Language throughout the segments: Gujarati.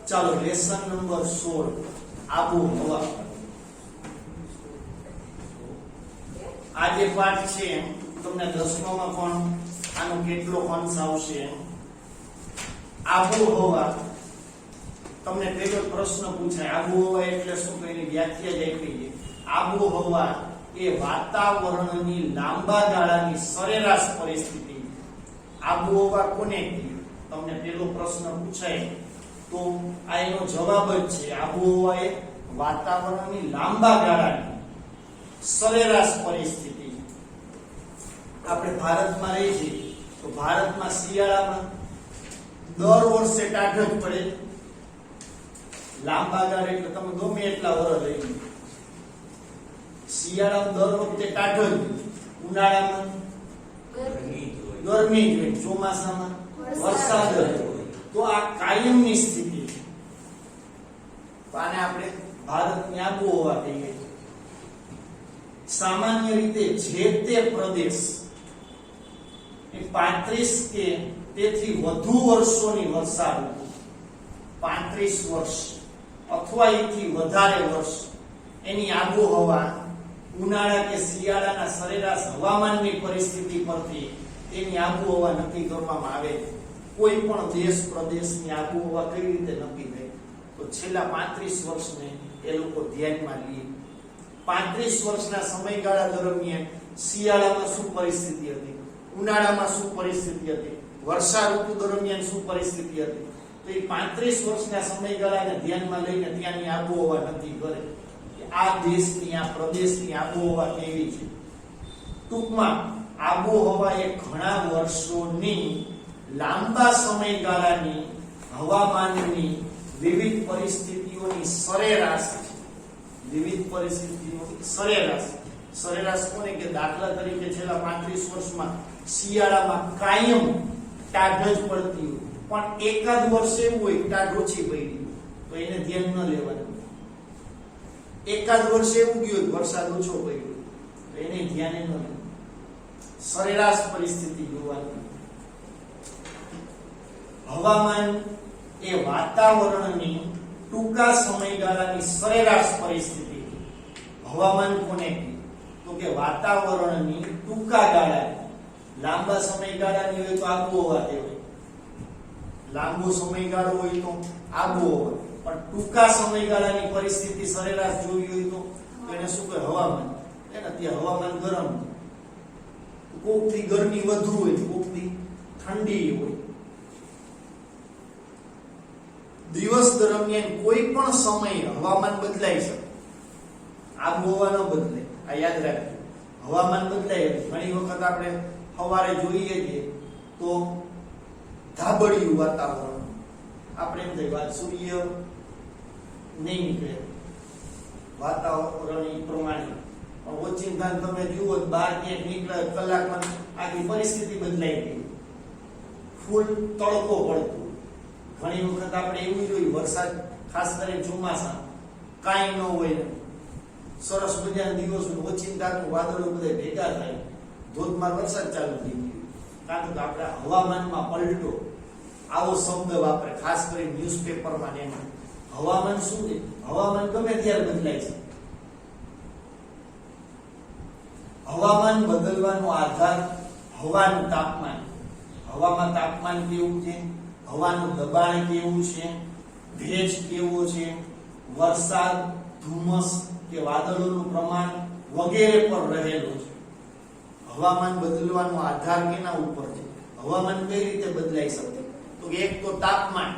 ચાલો લેસન નંબર 16 આબોહવા. આ જે પાઠ છે તમને 10મામાં પણ આનો કેટલો અંશ આવશે. આબોહવા તમને પહેલો પ્રશ્ન પૂછાય, આબોહવા એટલે શું? તો એની વ્યાખ્યા જ આપી છે. આબોહવા એ વાતાવરણની લાંબા ગાળાની સરેરાશ પરિસ્થિતિ. આબોહવા કોને કહે? તમને પહેલો પ્રશ્ન પૂછાય તો આ એનો જવાબ જ છે. આબોહવા એ વાતાવરણની લાંબા ગાળાની સરેરાશ પરિસ્થિતિ. આપણે ભારતમાં રહી છીએ તો ભારતમાં શિયાળામાં દર વર્ષે ટાઢ જ પડે. લાંબા ગાળા એટલે તમે ગમે એટલા વર્ષ લઈ લો, શિયાળામાં દર વખતે ટાઢ જ, ઉનાળામાં ગરમી જ હોય, ચોમાસામાં વરસાદ જ. તો આ કાયમની સ્થિતિ છે. આને આપણે ભારતની આબોહવા કહીએ. સામાન્ય રીતે જે તે પ્રદેશ 35 કે તેથી વધુ વર્ષોની વર્ષા ઋતુ, 35 વર્ષ અથવા એથી વધારે વર્ષ એની આબોહવા ઉનાળા કે શિયાળાના સરેરાશ હવામાનની પરિસ્થિતિ પરથી એની આબોહવા નક્કી કરવામાં આવે. કોઈ પણ દેશ પ્રદેશની આબોહવા કઈ રીતે નક્કી થાય? તો છેલ્લા 35 વર્ષને એ લોકો ધ્યાનમાં લે. 35 વર્ષના સમયગાળા દરમિયાન શિયાળામાં શું પરિસ્થિતિ હતી, ઉનાળામાં શું પરિસ્થિતિ હતી, વર્ષા ઋતુ દરમિયાન શું પરિસ્થિતિ હતી, તો એ 35 વર્ષના સમયગાળાને ધ્યાનમાં લઈને ત્યાંની આબોહવા નક્કી કરે કે આ દેશની, આ પ્રદેશની આબોહવા કેવી છે. ટૂંકમાં આબોહવા એ ઘણા વર્ષોની લાંબા સમયગાળાની હવામાનની વિવિધ પરિસ્થિતિઓની સરેરાશ છે. વિવિધ પરિસ્થિતિઓની સરેરાશ. સરેરાશ કોને કે? દાખલા તરીકે છેલ્લા 35 વર્ષમાં શિયાળામાં કાયમ ટાઢ જ પડતી હોય, પણ એકાદ વર્ષ એવું હોય ટાઢ ઓછી પડી તો એને ધ્યાન ન લેવાનું. એકાદ વર્ષ એવું ગયું વરસાદ ઓછો પડ્યો તો એને ધ્યાને ન લેવાનું. સરેરાશ પરિસ્થિતિ જોવાની. હવામાન એ વાતાવરણની ટૂંકા સમયગાળાની સરેરાશ પરિસ્થિતિ. હવામાન કોને કહે? તો કે વાતાવરણની ટૂંકા ગાળાની. લાંબા સમયગાળાની હોય તો આબોહવા કહેવાય, લાંબો સમયગાળો હોય તો આબોહવા. પણ ટૂંકા સમયગાળાની પરિસ્થિતિ સરેરાશ જોવી હોય તો એને શું કહે? હવામાન. એને ત્યાં હવામાન ગરમ, કોકથી ગરમી વધુ હોય, કોકથી ઠંડી હોય. દિવસ દરમિયાન કોઈ પણ સમયે હવામાન બદલાઈ શકે, આબોહવા ન બદલે. આ યાદ રાખજો, હવામાન બદલાય. ઘણી વખત આપણે સવારે જોઈએ છીએ તો ધાબળિયું વાતાવરણ, આપણે એમ થાય વાત સૂર્ય નહીં નીકળે વાતાવરણ પ્રમાણે, પણ ઓચિંતા તમે જુઓ બહાર ક્યાંક નીકળે કલાકમાં આખી પરિસ્થિતિ બદલાઈ ગઈ, ફૂલ તડકો પડતો. ઘણી વખત આપણે એવું જોયું વરસાદ, ખાસ કરીને ચોમાસા કાંઈ ન હોય, સરસ મજાના દિવસો ઓચિંતાનું વાદળો બધા ભેગા થાય, ધોધમાર વરસાદ ચાલુ થઈ ગયો. કારણ કે આપણે હવામાનમાં પલટો આવો શબ્દ વાપરે, ખાસ કરીને ન્યૂઝપેપરમાં ને એમાં. હવામાન શું છે? હવામાન ગમે ત્યારે બદલાય છે. હવામાન બદલવાનો આધાર હવાનું તાપમાન. હવામાં તાપમાન કેવું છે, હવાનું દબાણ કેવું છે, ભેજ કેવો છે, વરસાદ, ધુમ્મસ કે વાદળોનું પ્રમાણ વગેરે પર રહેલો છે. હવામાન બદલવાનો આધાર કેના ઉપર છે? હવામાન કઈ રીતે બદલાઈ શકે? તો એક તો તાપમાન.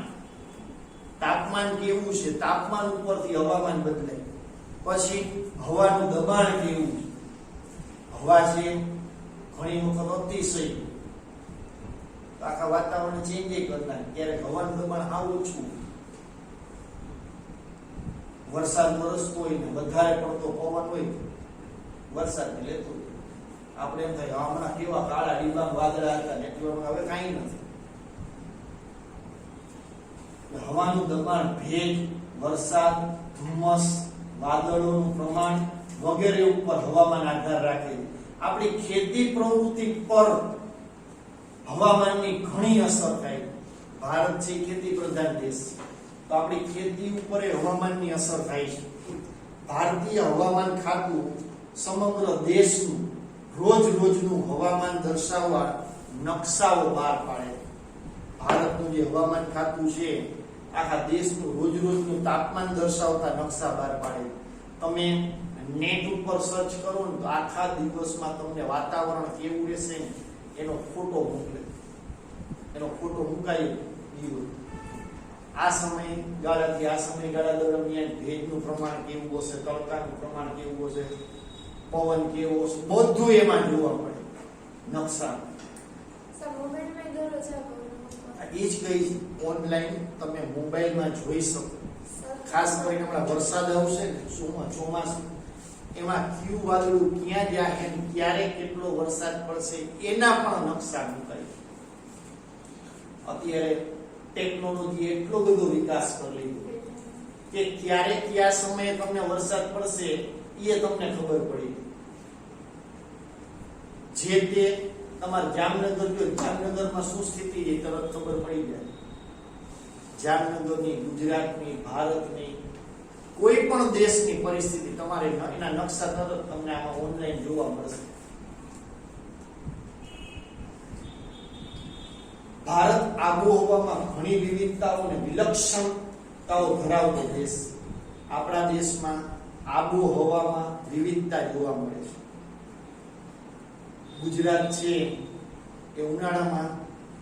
તાપમાન કેવું છે, તાપમાન ઉપરથી હવામાન બદલાય. પછી હવાનું દબાણ કેવું છે, હવા છે ઘણી વખત અતિશય, આખા વાતાવરણ ચેન્જ કરતા, ક્યારેક હવાનું દબાણ આવ ઓછું, વરસાદ વરસતો હોય ને વધારે પડતો પવન હોય વરસાદ લેતો. આપણે એમ થાય હમણાં કેવા કાળા ડીબાંગ વાદળા હતા ને, હવે કાંઈ નથી. હવાનું દબાણ, ભેજ, વરસાદ, ધુમ્મસ, વાદળોનું પ્રમાણ વગેરે ઉપર હવામાન આધાર રાખે છે. આપણી ખેતી પ્રવૃત્તિ પર હવામાનની ઘણી અસર થાય. ભારત છે ખેતી પ્રધાન દેશ, તો આપણી ખેતી ઉપર એ હવામાનની અસર થાય છે. ભારતીય હવામાન ખાતું સમગ્ર દેશનું રોજનું હવામાન દર્શાવવા નકશાઓ બહાર પાડે. ભારતનું જે હવામાન ખાતું છે આખા દેશનું રોજનું તાપમાન દર્શાવતા નકશા બહાર પાડે. તમે નેટ ઉપર સર્ચ કરો ને તો આખા દિવસમાં તમને વાતાવરણ કેવું રહેશે એનો ફોટો મોકલે. એનો ફોટો મુકાઈ દીધો. આ સમયગાળાથી આ સમયગાળા દરમિયાન ભેજનું પ્રમાણ કેવું હશે, તડકાનું પ્રમાણ કેવું હશે, પવન કેવો હશે, બધું એમાં જોવા મળે નકશા. એ જ કઈ ઓનલાઈન તમે મોબાઈલમાં જોઈ શકો. ખાસ કરીને હમણાં વરસાદ આવશે ને ચોમાસું, એમાં કયું વાદળું ક્યાં જાય અને ક્યારે કેટલો વરસાદ પડશે એના પણ નકશા મુકાય. અત્યારે ટેકનોલોજી એટલો બધો વિકાસ કરી લીધો કે ક્યારે કયા સમયે તમને વરસાદ પડશે એ તમને ખબર પડી. જે તે તમારે જામનગર જો જામનગરમાં શું સ્થિતિ છે તરત ખબર પડી જાય. જામનગરની, ગુજરાતની, ભારતની, કોઈ પણ દેશની પરિસ્થિતિ તમારે એના નકશા તરત તમને આમાં ઓનલાઈન જોવા મળશે. ભારત આબોહવામાં ઘણી વિવિધતાઓ અને વિલક્ષણતાઓ ધરાવતો દેશ. આપણા દેશમાં આબોહવામાં વિવિધતા જોવા મળે છે. ગુજરાત છે એ ઉનાળામાં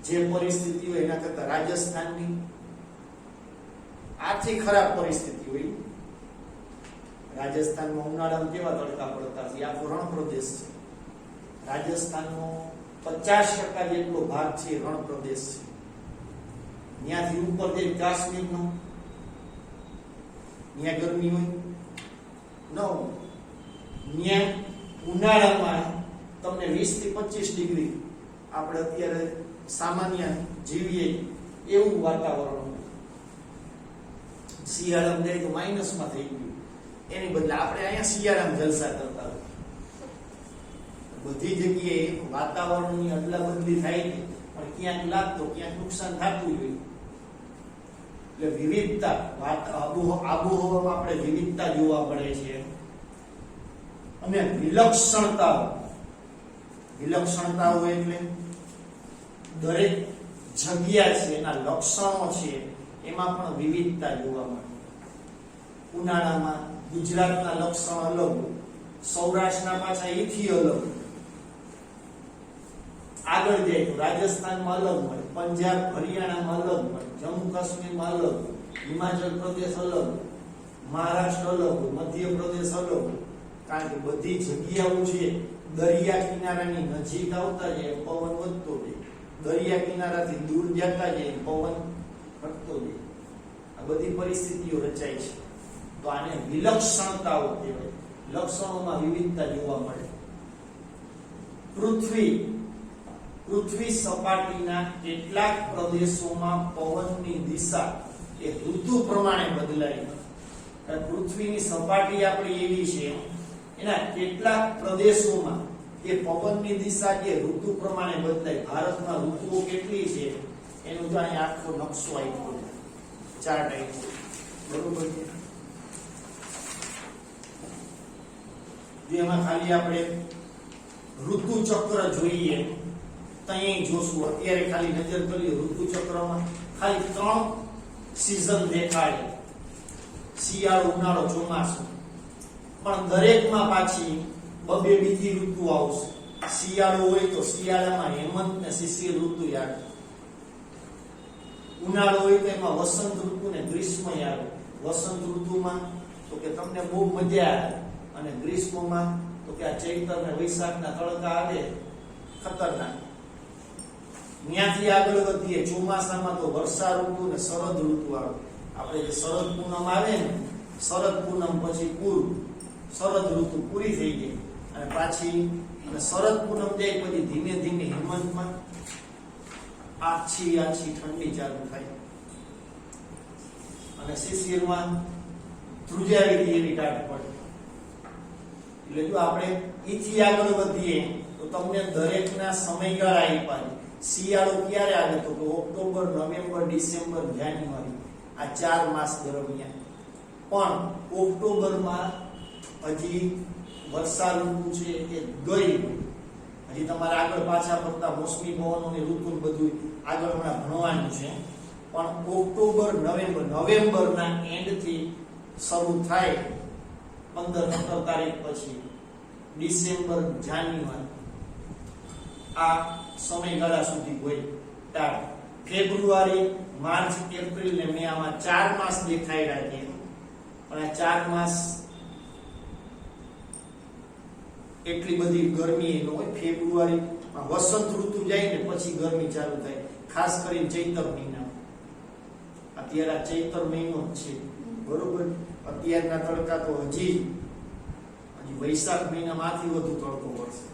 જે પરિસ્થિતિ હોય એના કરતા રાજસ્થાનની આથી ખરાબ પરિસ્થિતિ હોય. રાજસ્થાનમાં ઉનાળામાં કેવા તડકા પડતા છે, આખો રણ પ્રદેશ છે. રાજસ્થાનનો 50% જેટલો ભાગ છે રણ પ્રદેશ છે. ત્યાંથી ઉપર જે કાશ્મીરનો ત્યાં ગરમી હોય ન હોય. ત્યાં ઉનાળામાં તમને 20 થી 25 ડિગ્રી આપણે અત્યારે સામાન્ય જીવીએ એવું વાતાવરણ હોય. શિયાળામાં જાય તો માઇનસમાં થઈ ગયું. એની બદલે આપણે અહીંયા શિયાળામાં જલસા કરતા હોય. બધી જગ્યાએ વાતાવરણની અદલા બદલી થાય છે, પણ ક્યાંક લાગતો ક્યાંક નુકસાન થતું હોય. એટલે વિવિધતા આબોહવામાં આપણે વિવિધતા જોવા મળે છે. અને વિલક્ષણતાઓ એટલે દરેક જગ્યા છે એના લક્ષણો છે એમાં પણ વિવિધતા જોવા મળે. ઉનાળામાં ગુજરાતના લક્ષણ અલગ, સૌરાષ્ટ્રના પાછા એથી અલગ. આગળ જાય તો રાજસ્થાનમાં અલગ મળે, પંજાબ હરિયાણામાં અલગ મળે, જમ્મુ કાશ્મીરમાં અલગ, હિમાચલ પ્રદેશ અલગ, મહારાષ્ટ્ર અલગ, મધ્યપ્રદેશ અલગ. કારણ કે બધી જગ્યાઓ છે દરિયા કિનારાની નજીક આવતા જાય પવન વધતો જાય, દરિયા કિનારાથી દૂર જતા જાય પવન ઘટતો જાય. આ બધી પરિસ્થિતિઓ રચાય છે. તો આને વિલક્ષણતાઓ કહેવાય. લક્ષણોમાં વિવિધતા જોવા મળે. પૃથ્વી સપાટીના કેટલાક પ્રદેશોમાં પવનની દિશા એ ઋતુ પ્રમાણે બદલાય. પૃથ્વીની સપાટી આપણી એવી છે એના કેટલાક પ્રદેશોમાં એ પવનની દિશા જે ઋતુ પ્રમાણે બદલાય. ભારતમાં ઋતુઓ કેટલી છે એનું તો અહીં આખો નકશો આપ્યો છે, ચાર્ટ આપ્યો. બરોબર છે. જેમાં ખાલી આપણે ઋતુ ચક્ર જોઈએ તો અહીં જોશું. અત્યારે ખાલી નજર કરીએ ઋતુ ચક્રમાં ખાલી 3 સીઝન દેખાય: શિયાળો, ઉનાળો, ચોમાસું. પણ દરેકમાં પાછી બબે બીજી ઋતુ આવશે. શિયાળો હોય તો શિયાળામાં હેમંત ને શિશિર ઋતુ આવે. ઉનાળો હોય તો એમાં વસંત ઋતુ ને ગ્રીષ્મ આવે. વસંત ઋતુમાં તો કે તમને બહુ મજા આવે, અને ગ્રીષ્મમાં તો કે આ ચૈત્ર ને વૈશાખના તડકા આવે ખતરનાક. ત્યાંથી આગળ વધીએ ચોમાસામાં તો વર્ષા ઋતુ ને શરદ ઋતુ આવે. આપણે જે શરદ પૂનમ આવે ને, શરદ પૂનમ પછી શરદ ઋતુ પૂરી થઈ ગઈ અને પાછી શરદ પૂનમ જાય પછી ધીમે ધીમે હેમંતમાં આછી ઠંડી ચાલુ થાય અને શિશિરમાં ધ્રુજાવી એવી ટાઢ પડે. એટલે જો આપણે ઈથી આગળ વધીએ તો તમને દરેકના સમયગાળા આપ્યા. શિયાળો ક્યારે આવે તો ઓક્ટોબર, નવેમ્બર, ડિસેમ્બર, જાન્યુઆરી. આ 4 માસ દરમિયાન. પણ ઓક્ટોબરમાં હજી વર્ષા ઋતુ છે એ ગઈ. હજી તમારે આગળ પાછા ફરતા મોસમી પવનોની ઋતુ બધું આગળ હમણાં ભણવાનું છે. પણ ઓક્ટોબર નવેમ્બરના એન્ડ થી શરૂ થાય 15-17 તારીખ પછી ડિસેમ્બર જાન્યુઆરી આ સમયગાળા સુધી હોય. ત્યારે ફેબ્રુઆરી માર્ચ એપ્રિલ ને મે આમાં 4 માસ દેખાઈ છે. પણ આ 4 માસ એટલી બધી ગરમી ન હોય. ફેબ્રુઆરી વસંત ઋતુ જાય ને પછી ગરમી ચાલુ થાય, ખાસ કરીને ચૈત્ર મહિનામાં. અત્યારે આ ચૈત્ર મહિનો જ છે, બરોબર. અત્યારના તડકા તો હજી વૈશાખ મહિનામાંથી વધુ તડકો પડશે.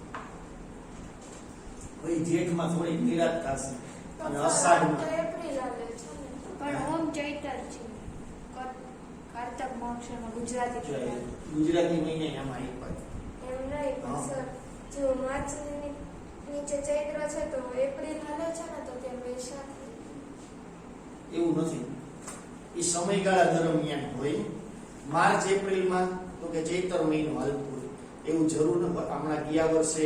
ભાઈ જેઠમાં થોડી નિરાત થશે અને અષાઢમાં પણ ઓમ ચૈત્ર છે. કાર્તક માસમાં ગુજરાતી મહિને આમાં એમ નહીં સર, જો માર્ચ નીચે ચૈત્ર છે તો એપ્રિલ હાલે છે ને, તો ત્યાં વૈશાખ. એવું નથી, એ સમયગાળા દરમિયાન હોય. માર્ચ એપ્રિલમાં તો કે ચૈત્ર મહિનો હાલતો હોય એવું જરૂર ન. હમણાં ગયા વર્ષે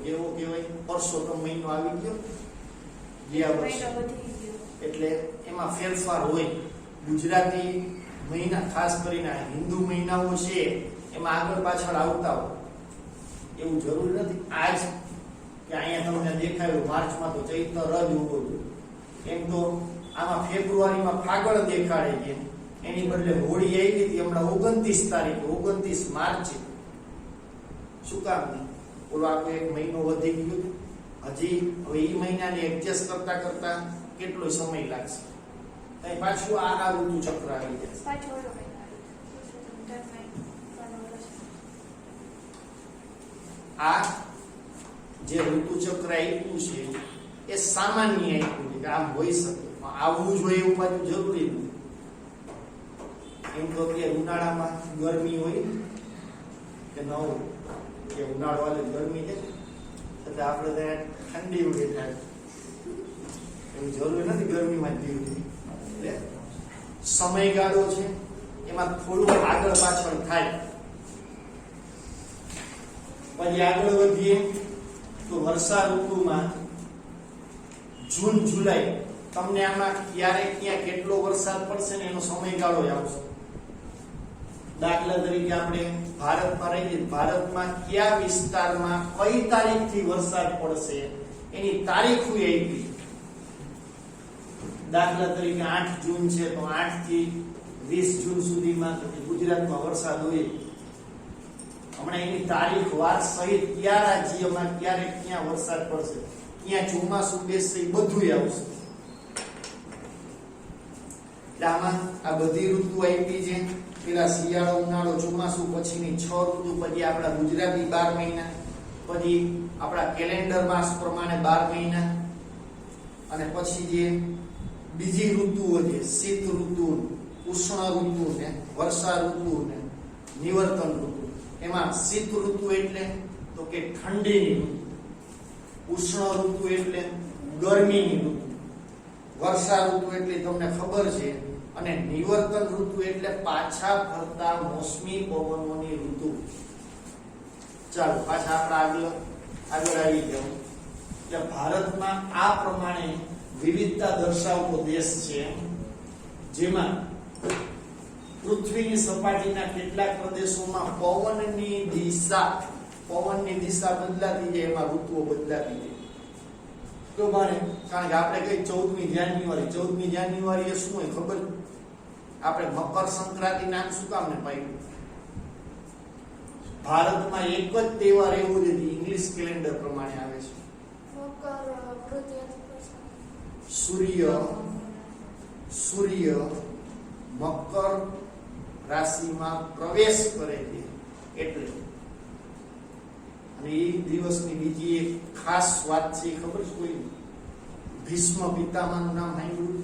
કેવો કહેવાય પરસોત્તમ મહિનો આવી ગયો ગયા વર્ષે, એટલે એમાં ફેરફાર હોય. ગુજરાતી મહિના ખાસ કરીને હિન્દુ મહિનાઓ છે એમાં આગળ પાછળ આવતા હોય એવું જરૂર નથી. આજ કે અહીંયા તમને દેખાયું માર્ચમાં તો ચૈત્ર જ હોવો જોઈએ, એમ તો આમાં ફેબ્રુઆરીમાં ફાગણ દેખાડે છે. એની બદલે હોળી આવી હતી હમણાં 29 તારીખે, 29 માર્ચે. શું કામ નહીં? ઓલો આખો એક મહિનો વધી ગયો. હજી હવે એ મહિનાને એડજસ્ટ કરતા કરતા કેટલો સમય લાગશે? કઈ પાછું આ ઋતુ ચક્ર આવી જશે. આ જે ઋતુ ચક્ર આપ્યું છે એ સામાન્ય આપ્યું છે કે આમ હોઈ શકે, આવવું જોઈએ એવું પાછું જરૂરી નથી. એમ તો કે ઉનાળામાં ગરમી હોય કે ન હોય, કે ઉનાળો વાળી ગરમી છે એટલે આપણે ત્યાં ઠંડી ઉડી થાય એવું જરૂરી નથી. ગરમીમાં જીવવું એટલે સમયગાળો છે એમાં થોડું આગળ પાછળ થાય. પછી આગળ વધીએ તો વર્ષા ઋતુમાં જૂન જુલાઈ, તમને આમાં ક્યારે ક્યાં કેટલો વરસાદ પડશે ને એનો સમયગાળો આવશે. દાખલા તરીકે આપણે ભારતમાં રહીએ, ભારતમાં કયા વિસ્તારમાં કઈ તારીખથી વરસાદ પડશે એની તારીખ આપી. દાખલા તરીકે 8 જૂન છે તો 8 થી 20 જૂન સુધીમાં ગુજરાતમાં વરસાદ હોય. હમણાં એની તારીખ વાર સહિત કયા રાજ્યમાં ક્યારે ક્યાં વરસાદ પડશે, ક્યાં ચોમાસું બેસશે એ બધું આવશે. એટલે આમાં આ બધી ઋતુ આપી છે. પેલા શિયાળો, ઉનાળો, ચોમાસું, પછીની 6 ઋતુ, પછી આપણા ગુજરાતી 12 મહિના, પછી આપણા કેલેન્ડર માસ પ્રમાણે 12 મહિના, અને પછી જે બીજી ઋતુઓ છે શીત ઋતુ, ઉષ્ણ ઋતુ ને વર્ષા ઋતુ ને નિવર્તન ઋતુ. એમાં શીત ઋતુ એટલે તો કે ઠંડીની ઋતુ, ઉષ્ણ ઋતુ એટલે ગરમીની ઋતુ, વર્ષા ઋતુ એટલે તમને ખબર છે, અને નિવર્તન ઋતુ એટલે પાછા ફરતા મોસમી પવનોની ઋતુ. ચાલો પાછા આપણે આગળ આવી જાવ. કે ભારતમાં આ પ્રમાણે વિવિધતા દર્શાવતો દેશ છે, જેમાં પૃથ્વીની સપાટીના કેટલાક પ્રદેશોમાં પવનની દિશા બદલાતી જાય, એમાં ઋતુઓ બદલાતી જાય. તો મારે કારણ કે આપણે કઈ 14મી જાન્યુઆરી એ શું હોય ખબર? આપણે મકર સંક્રાંતિ નામ શું કામ ને પાડ્યું? ભારતમાં એક જ તહેવાર એવો છે જે ઇંગ્લિશ કેલેન્ડર પ્રમાણે આવે છે. સૂર્ય મકર રાશિમાં પ્રવેશ કરે છે એટલે. અને એ દિવસની બીજી એક ખાસ વાત છે, ખબર છે કોઈ? ભીષ્મ પિતામહનું નામ સાંભળ્યું?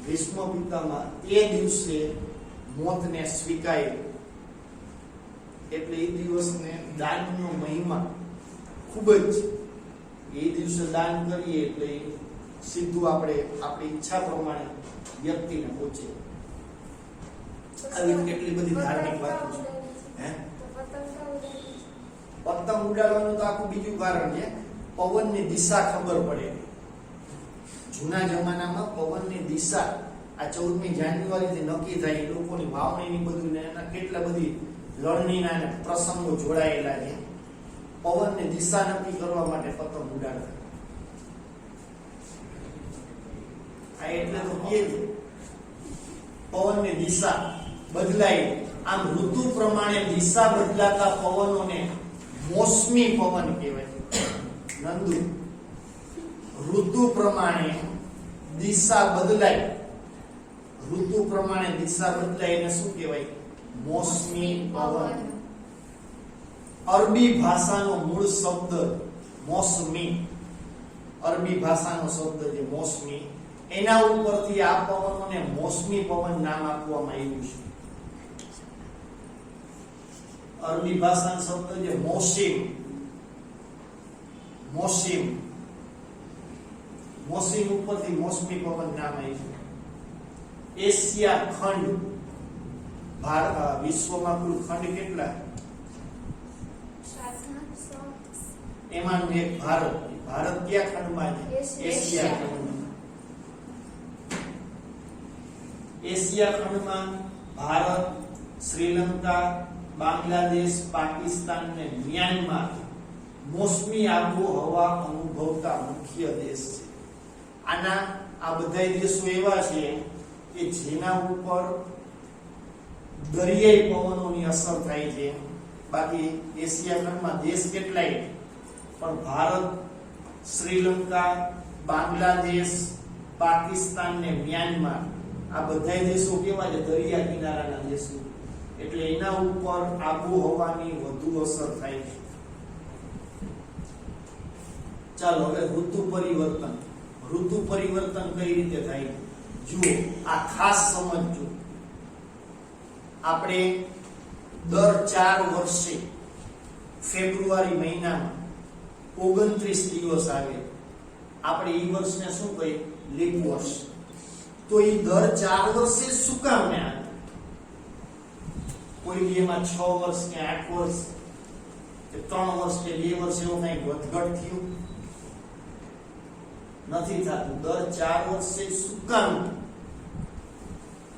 ભીષ્મ પિતામહ એ દિવસે મોતને સ્વીકાર્યું, એટલે એ દિવસને દાનનો મહિમા ખૂબ જ. એ દિવસે દાન કરીએ એટલે સીધું આપણે આપણી ઈચ્છા પ્રમાણે વ્યક્તિને પહોંચે. આવી કેટલી બધી ધાર્મિક વાતો છે. હે તો પતંગ તો ઉડાડી. પતંગ ઉડાડવાનું તો આખું બીજું કારણ છે. પવનની દિશા ખબર પડે. જૂના જમાનામાં પવનની દિશા આ 14મી જાન્યુઆરીથી નક્કી થાય. લોકોની વાવણીની બધું ને એના કેટલા બધી લણણીના અને પ્રસંગો જોડાયેલા છે. પવનની દિશા નક્કી કરવા માટે પતંગ ઉડાડતા. આ એટલે તો કહે છે પવનની દિશા બદલાય. આમ ઋતુ પ્રમાણે દિશા બદલાતા પવનોને મોસમી પવન કહેવાય. નંદુ, ઋતુ પ્રમાણે દિશા બદલાય. ઋતુ પ્રમાણે દિશા બદલાય એને શું કહેવાય? મોસમી પવન. અરબી ભાષાનો મૂળ શબ્દ મોસમી. અરબી ભાષાનો શબ્દ જે મોસમી, એના ઉપરથી આ પવનોને મોસમી પવન નામ આપવામાં આવ્યું છે. અરબી ભાષાનો શબ્દ જે મોસીમ. મોસીમ મોસીમ ઉપરથી મોસમી પવન નામ આવ્યું. એશિયા ખંડ, વિશ્વમાં કુલ ખંડ કેટલા? એમાંનું એક ભારત. ભારત કયા ખંડમાં છે? એશિયા ખંડમાં. એશિયા ખંડમાં ભારત, શ્રીલંકા, બાંગ્લાદેશ, પાકિસ્તાન અને મ્યાનમાર મોસમી આબોહવા અનુભવતા મુખ્ય દેશ છે. આ બધા દેશો એવા છે કે જેના ઉપર દરિયાઈ પવનોની અસર થાય છે. બાકી એશિયા ખંડમાં દેશ કેટલાય, પણ ભારત, શ્રીલંકા, બાંગ્લાદેશ, પાકિસ્તાન ને મ્યાનમાર આ બધા દેશો કેવા છે? દરિયા કિનારાના દેશો. એટલે એના ઉપર આબોહવાની વધુ અસર થાય છે. ચાલો હવે ઋતુ પરિવર્તન. ઋતુ પરિવર્તન કઈ રીતે થાય જુઓ. આ ખાસ સમજજો. આપણે દર 4 વર્ષે ફેબ્રુઆરી મહિનામાં 29 દિવસ આવે. આપણે ઈ વર્ષને શું કહીએ? લીપ વર્ષ. તો ઈ દર 4 વર્ષે શું કામ ને આવે? કોઈ એમાં 6 વર્ષ કે 8 વર્ષ કે 3 વર્ષ કે 2 વર્ષ એવું કઈ વધઘટ થયું નથી થતું. દર 4 વર્ષે શું કામ?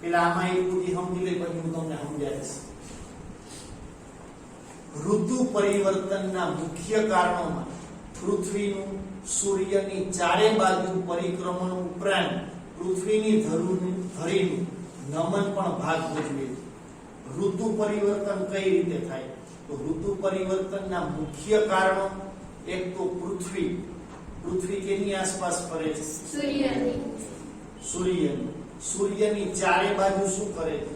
પેલા આમાં એક બુદ્ધિ સમજી લઈ, પછી હું તમને સમજાવીશ. ઋતુ પરિવર્તનના મુખ્ય કારણોમાં પૃથ્વીનું સૂર્યની ચારે બાજુ પરિક્રમણ ઉપરાંત પૃથ્વીની ધરીનું નમન પણ ભાગ ભજવે છે. ઋતુ પરિવર્તન કઈ રીતે થાય? તો ઋતુ પરિવર્તનના મુખ્ય કારણો, એક તો પૃથ્વી કેની આસપાસ ફરે છે? સૂર્યની. સૂર્યની ચારે બાજુ શું કરે છે?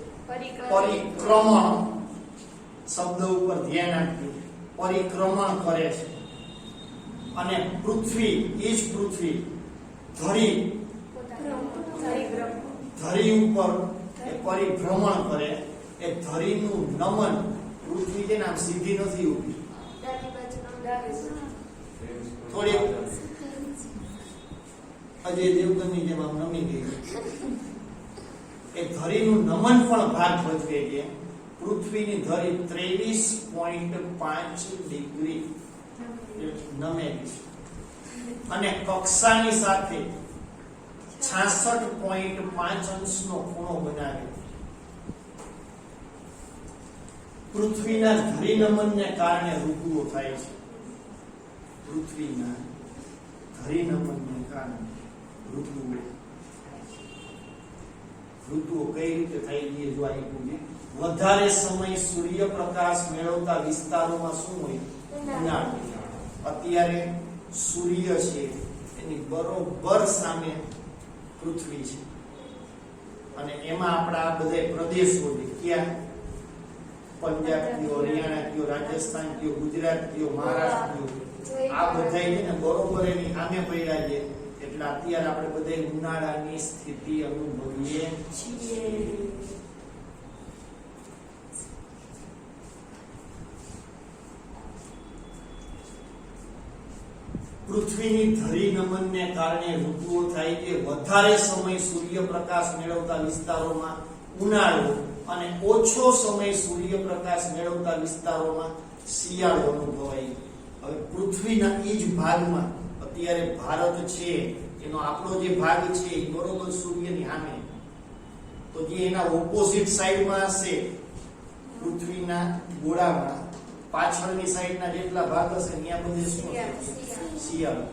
પરિક્રમણ. શબ્દ ઉપર ધ્યાન આપજો. પરિક્રમણ કરે છે. અને પૃથ્વી ધરી ઉપર એ પરિભ્રમણ કરે. એ ધરીનું નમન. પૃથ્વી છે ને આમ સીધી નથી ઊભી, થોડી અજય દેવગનની જેમ આમ નમી ગઈ. એ ધરીનું નમન પણ ભાગ ભજવે છે. પૃથ્વીની ધરી 23.5 ડિગ્રી નમે છે અને કક્ષાની સાથે 66.5 અંશનો ખૂણો બનાવે. પૃથ્વીના ધરીનમનને કારણે ઋતુઓ થાય છે. પૃથ્વીના ધરીનમનને કારણે ઋતુઓ કઈ રીતે થઈ ગઈ જો આપ્યું છે. વધારે સમય સૂર્યપ્રકાશ મેળવતા વિસ્તારોમાં શું હોય? ઉનાળો. અત્યારે સૂર્ય છે એની બરોબર સામે પૃથ્વી છે અને એમાં આપણા આ બધા પ્રદેશો છે. ક્યાં? પંજાબ કયો, હરિયાણા કયો, રાજસ્થાન કયો, ગુજરાત કયો, મહારાષ્ટ્ર કયો, આ બધા છે ને બરોબર એની સામે પડ્યા છે. એટલે અત્યારે આપણે બધા ઉનાળાની સ્થિતિ અનુભવીએ છીએ. પૃથ્વીની ધરી નમનને કારણે ઋતુઓ થાય કે વધારે સમય સૂર્યપ્રકાશ મેળવતા વિસ્તારોમાં ઉનાળો અને ઓછો સમય સૂર્યપ્રકાશ મેળવતા વિસ્તારોમાં શિયાળો અનુભવાય. હવે પૃથ્વીના એ જ ભાગમાં અત્યારે ભારત છે, એનો આપણો જે ભાગ છે એ બરોબર સૂર્યની સામે, તો જે એના ઓપોઝિટ સાઈડમાં હશે પૃથ્વીના ગોળામાં પાછળની સાઈડના જેટલા ભાગ હશે ત્યાં બધે શું હશે? શિયાળો.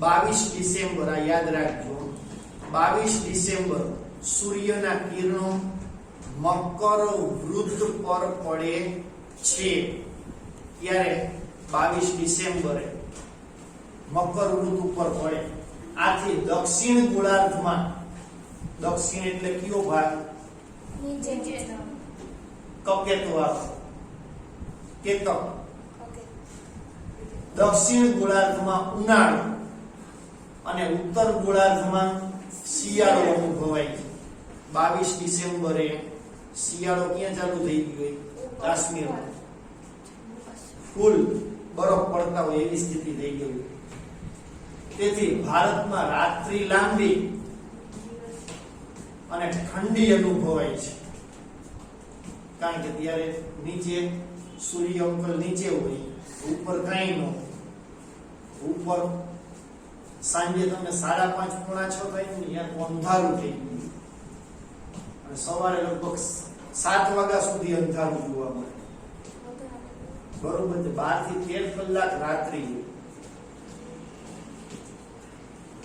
22 ડિસેમ્બર આ યાદ રાખજો. 22 ડિસેમ્બર સૂર્યના કિરણો મકર વૃત્ત પર પડે છે. ત્યારે 22 ડિસેમ્બરે મકર વૃત્ત ઉપર પડે. આથી દક્ષિણ ગોળાર્ધમાં, દક્ષિણ એટલે કયો ભાગ? નીચે. કકેતવાળો, કેતક. દક્ષિણ ગોળાર્ધમાં ઉનાળો અને ઉત્તર ગોળાર્ધમાં શિયાળો અનુભવાય છે. 22 ડિસેમ્બરે શિયાળો ક્યાં ચાલુ થઈ ગયો હોય? કાશ્મીરમાં. ફૂલ બરફ પડતા હોય એવી સ્થિતિ થઈ ગઈ હોય. તેથી ભારતમાં રાત્રિ લાંબી અને ઠંડી અનુભવાય છે, કારણ કે ત્યારે નીચે સૂર્ય અંકલ નીચે હોય, ઉપર કાંઈ ન હોય. ઉપર સાંજે તમે 5:30 પોણા 6 થાય ને ત્યાં અંધારું થઈ ગયું અને સવારે લગભગ 7 વાગ્યા સુધી અંધારું જોવા મળે. બરોબર છે. 12 થી 13 કલાક રાત્રિ હોય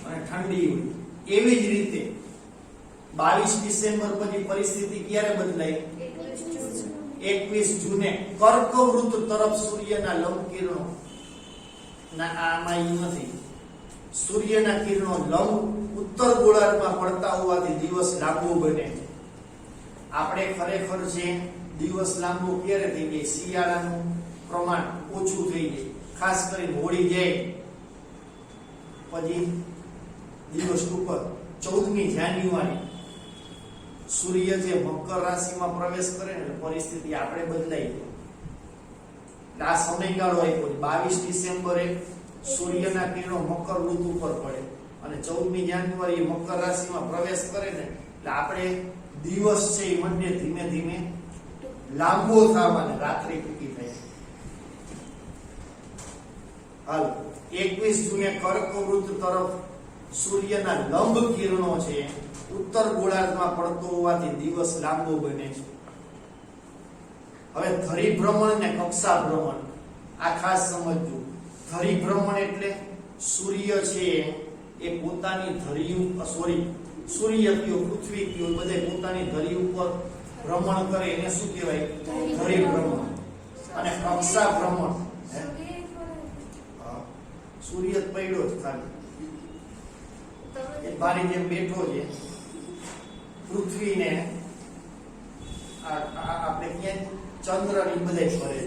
અને ઠંડી હોય. એવી જ રીતે 22 ડિસેમ્બર પછી પરિસ્થિતિ ક્યારે બદલાય? 21 જૂને કર્કવૃત્ત તરફ સૂર્યના લંબ કિરણો ના, આમાં ઈ નથી, સૂર્યના કિરણો લંબ ઉત્તર ગોળાર્ધમાં પડતા હોવાથી દિવસ લાંબો બને. આપણે ખરેખર છે દિવસ લાંબો ક્યારે થઈ જાય? શિયાળાનું પ્રમાણ ઓછું થઈ જાય, ખાસ કરીને હોળી જાય પછી દિવસ ઉપર 14મી જાન્યુઆરી સૂર્ય જે મકર રાશિમાં પ્રવેશ કરે ને એટલે પરિસ્થિતિ આપણે બદલાઈ ગઈ. આ સમયગાળો આપ્યો. 22 ડિસેમ્બરે સૂર્યના કિરણો મકર ઋતુ ઉપર પડે અને 14મી જાન્યુઆરી મકર રાશિમાં પ્રવેશ કરે ને એટલે આપણે દિવસ છે એ મંડે ધીમે ધીમે લાંબો થવાને રાત્રિ ટૂંકી થાય. હાલ 21 જૂને કર્કવૃત્ત તરફ સૂર્યના લંબ કિરણો છે ઉત્તર ગોળાર્ધમાં પડતો હોવાથી દિવસ લાંબો બને છે. હવે ધરી ભ્રમણ ને કક્ષા ભ્રમણ આ ખાસ સમજજો. ધરી ભ્રમણ એટલે સૂર્ય છે એ પોતાની ધરી, સૂર્ય કયો પૃથ્વી કયો બધે પોતાની ધરી ઉપર ભ્રમણ કરે એને શું કહેવાય? ધરી ભ્રમણ. અને કક્ષા ભ્રમણ સૂર્ય પડ્યો જ ખાલી એ બારી જેમ બેઠો છે. પૃથ્વીને આપણે ક્યાં ચંદ્ર ની બધે ફરે.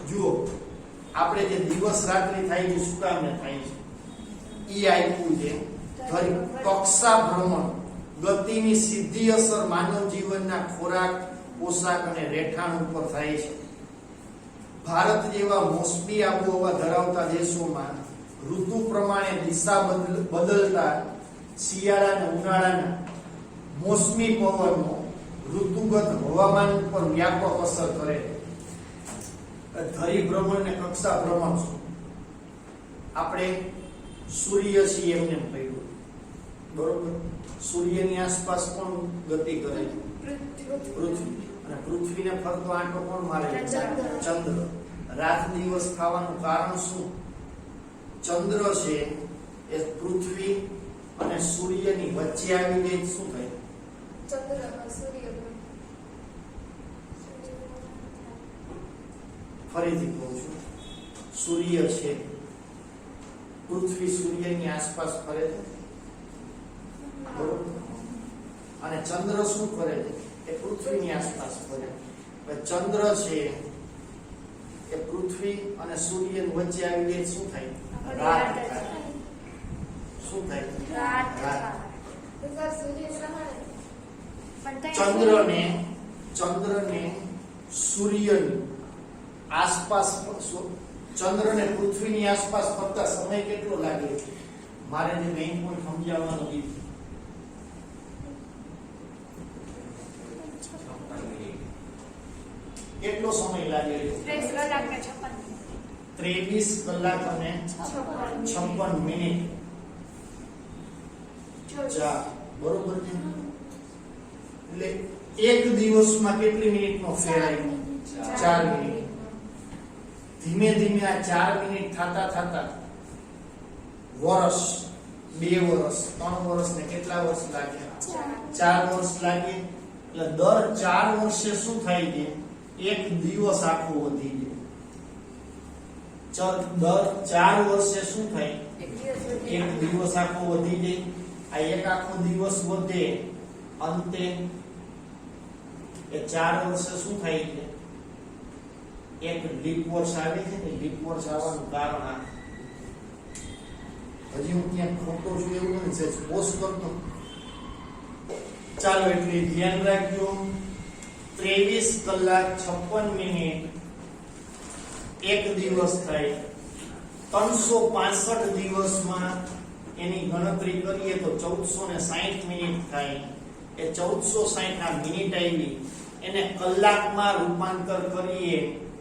જુઓ આપણે જે દિવસ રાત્રિ થાય છે શું કામ ને થાય છે? ઈ આપ્યું છે કક્ષા ભ્રમણ. ગતિની સીધી અસર માનવ જીવનના ખોરાક, પોશાક અને રહેઠાણ ઉપર થાય છે. ભારત જેવા મોસમી આબોહવા ધરાવતા દેશોમાં ઋતુ પ્રમાણે દિશા બદલતા શિયાળા અને ઉનાળાના મોસમી પવનો ઋતુગત હવામાન પર વ્યાપક અસર કરે. ધરી ભ્રમણ ને કક્ષા ભ્રમણ આપણે સૂર્ય છીએ એમને પડ્યું, બરોબર? સૂર્યની આસપાસ કોણ ગતિ કરે? પૃથ્વી. અને પૃથ્વીને ફરતો આંટો કોણ મારે? ચંદ્ર. રાત દિવસ થવાનું કારણ શું? ચંદ્ર છે એ પૃથ્વી અને સૂર્યની વચ્ચે આવી જાય શું થાય? ફરીથી કહું છું, સૂર્ય છે, પૃથ્વી સૂર્યની આસપાસ ફરે છે, બરોબર? અને ચંદ્ર શું કરે છે? એ પૃથ્વીની આસપાસ ફરે. ચંદ્ર છે એ પૃથ્વી અને સૂર્યની વચ્ચે આવી જાય શું થાય? રાત થાય. શું થાય? રાત. ચંદ્રને સૂર્યની આસપાસ ચંદ્ર ને પૃથ્વીની આસપાસ ફરતા સમય કેટલો લાગે છે? મારે જે મેઇન પોઈન્ટ સમજાવવાનો છે. કેટલો સમય લાગે છે? 23 કલાક અને 56 મિનિટ. ચા બરોબર છે. એટલે એક દિવસમાં કેટલી મિનિટનો ફેર આવ્યો? 4 મિનિટ. ધીમે ધીમે આ 4 મિનિટ થતા વર્ષ, 2 વર્ષ, 3 વર્ષ ને કેટલા વર્ષ લાગે? 4 વર્ષ લાગે. એટલે દર 4 વર્ષે શું થાય છે? એક દિવસ આખો વધી જાય. દર 4 વર્ષે શું થાય? એક દિવસ આખો વધી જાય. આ એક આખો દિવસ વધે, અંતે એ 4 વર્ષે શું થાય છે? એક લીપ વર્ષ આવે છે ને. લીપ વર્ષ આવવાનું કારણ આ. હજી હું ક્યાંક ખોટો છું એવું નથી, છે પોસ્ટ કરતો. ચાલો એટલે ધ્યાન રાખજો. 23 કલાક 56 મિનિટ એક દિવસ થાય. 365 દિવસમાં એની ગણતરી કરીએ તો 1460 મિનિટ થાય. એ 1460 આ મિનિટ આવી એને કલાકમાં રૂપાંતર કરીએ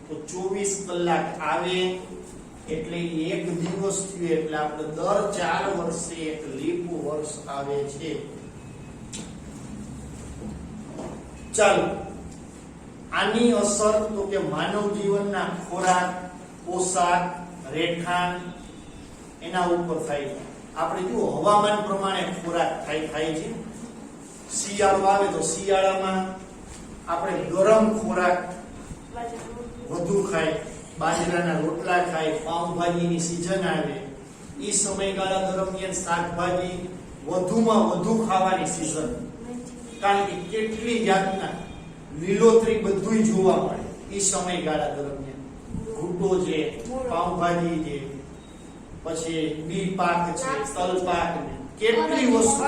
તો 24 કલાક આવે. એટલે એક દિવસ થયો. એટલે આપણે દર 4 વર્ષે એક લીપ વર્ષ આવે છે. ચાલો, આની અસર તો કે માનવ જીવનના ખોરાક, પોશાક, રહેઠાણ એના ઉપર થાય છે. આપણે જો હવામાન પ્રમાણે ખોરાક થાય છે. શિયાળો આવે તો શિયાળામાં આપણે ગરમ ખોરાક વધુ ખાય, બાજરાના રોટલા ખાય, પાઉંભાજીની સીઝન આવે એ સમયગાળા દરમિયાન શાકભાજી વધુમાં વધુ ખાવાની સીઝન. કારણ કે કેટલી જાતના લીલોતરી બધું જોવા મળે એ સમયગાળા દરમિયાન. ભૂટ્ટો છે, પાઉંભાજી છે, પછી બી પાક છે, તલ પાક ને કેટલી વસ્તુ.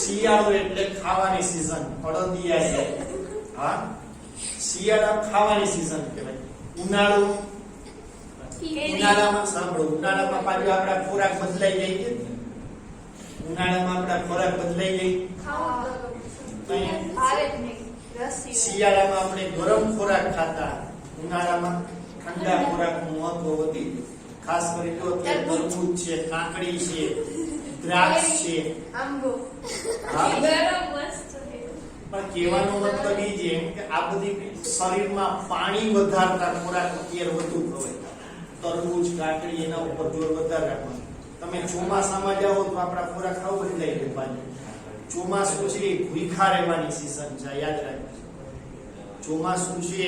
શિયાળો એટલે ખાવાની સીઝન. અડદિયા છે, હા શિયાળા ખાવાની સીઝન કહેવાય. ઉનાળો, ઉનાળામાં સાંભળો, ઉનાળામાં પાછું આપણા ખોરાક બદલાઈ જાય છે. ઉનાળામાં આપણા ખોરાક બદલાઈ જાય. શિયાળામાં આપણે ગરમ ખોરાક ખાતા, ઉનાળામાં ઠંડા ખોરાકનું મહત્વ વધી. ખાસ કરી તો અત્યારે તરબૂચ છે, કાકડી છે, દ્રાક્ષ છે, આંબો. પણ કહેવાનો મતલબ એ છે કે આ બધી શરીરમાં પાણી વધારતા ખોરાક અત્યારે વધુ ખવાય. તરબૂચ, કાકડી એના ઉપર જોર વધારે રાખવાનું. તમે ચોમાસામાં જાઓ તો આપણા ખોરાક ખાવ બદલાઈ જાય પાછું. ચોમાસું છે એ ભૂખા રહેવાની સીઝન છે, યાદ રાખજો. ચોમાસું છે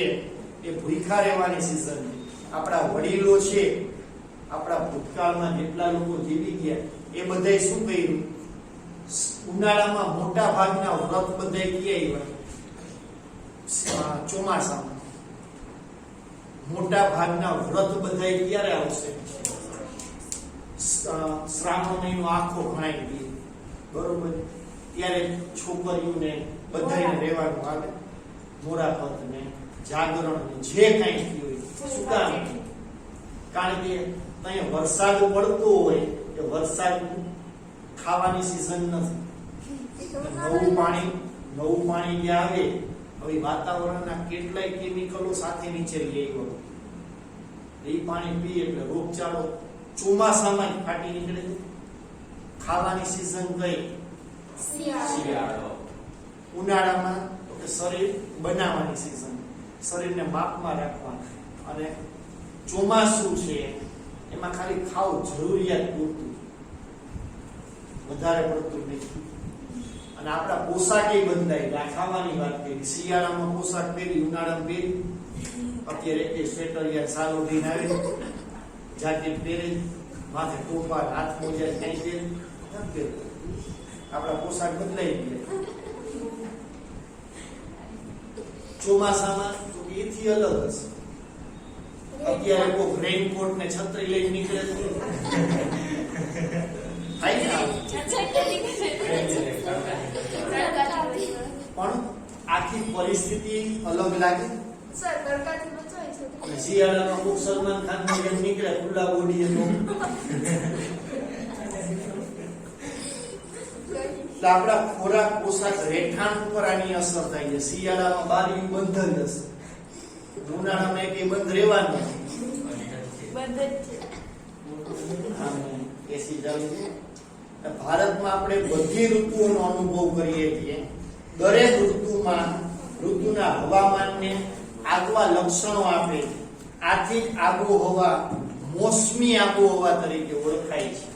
એ ભૂખા રહેવાની સીઝન છે. આપણા વડીલો છે, આપણા ભૂતકાળમાં જેટલા લોકો જીવી ગયા એ બધાય શું કર્યું? ઉનાળામાં મોટા ભાગના વ્રત બધાય ક્યાં આવ્યા? ચોમાસામાં મોટા ભાગના વ્રત બધાય ક્યારે આવશે? શ્રાવણ મહિનો આખો ગણાય દે, બરોબર? ત્યારે છોકરીઓને બધાને રહેવાનું આવે. મોરાપત ને જાગરણ ને જે કઈ થયું હોય. શું કામ? કારણ કે ત્યાં વરસાદ પડતો હોય એ વરસાદ ખાવાની સીઝન નથી. નવું પાણી જે આવે, હવે વાતાવરણના કેટલાય કેમિકલો સાથે નીચે લઈ આવ્યો. એ પાણી પીએ એટલે રોગચાળો ચોમાસામાં જ ફાટી નીકળે. ખાવાની સીઝન કઈ? શિયાળો. ઉનાળામાં તો કે શરીર બનાવવાની સીઝન, શરીરને માપમાં રાખવાનું. અને ચોમાસું છે એમાં ખાલી ખાવ જરૂરિયાત પૂરતું, વધારે પડતું નહીં. અને આપણા પોશાક એ બદલાય. ખાવાની વાત કરી, શિયાળામાં પોશાક પહેરી, ઉનાળામાં પહેરી. અત્યારે એ સ્વેટર યાર સાલ ઉઠીને આવે, જાકેટ પહેરે, માથે ટોપા, હાથ મોજા કઈ પહેરે. આપણા પોશાક બદલાઈ ગયા. ચોમાસામાં તો એથી અલગ હશે. અત્યારે કોઈ રેનકોટ ને છત્રી લઈને નીકળે છે. પણ આખી પરિસ્થિતિ અલગ લાગે. સર તડકાથી બચાવી અને શિયાળામાં કોક સલમાન ખાન નો જેમ નીકળે ખુલ્લા બોડી એનો એટલે આપણા ખોરાક પોશાક રહેઠાણ ઉપર આની અસર થાય છે. શિયાળામાં બારીઓ બંધ જ હશે, ઉનાળામાં એક બંધ રહેવાનું બંધ જ છે. એસી ચાલુ છે. ભારતમાં આપણે બધી ઋતુઓનો અનુભવ કરીએ છીએ. દરેક ઋતુના હવામાનને આગવા લક્ષણો આપે છે. આથી જ આબોહવા મોસમી આબોહવા તરીકે ઓળખાય છે.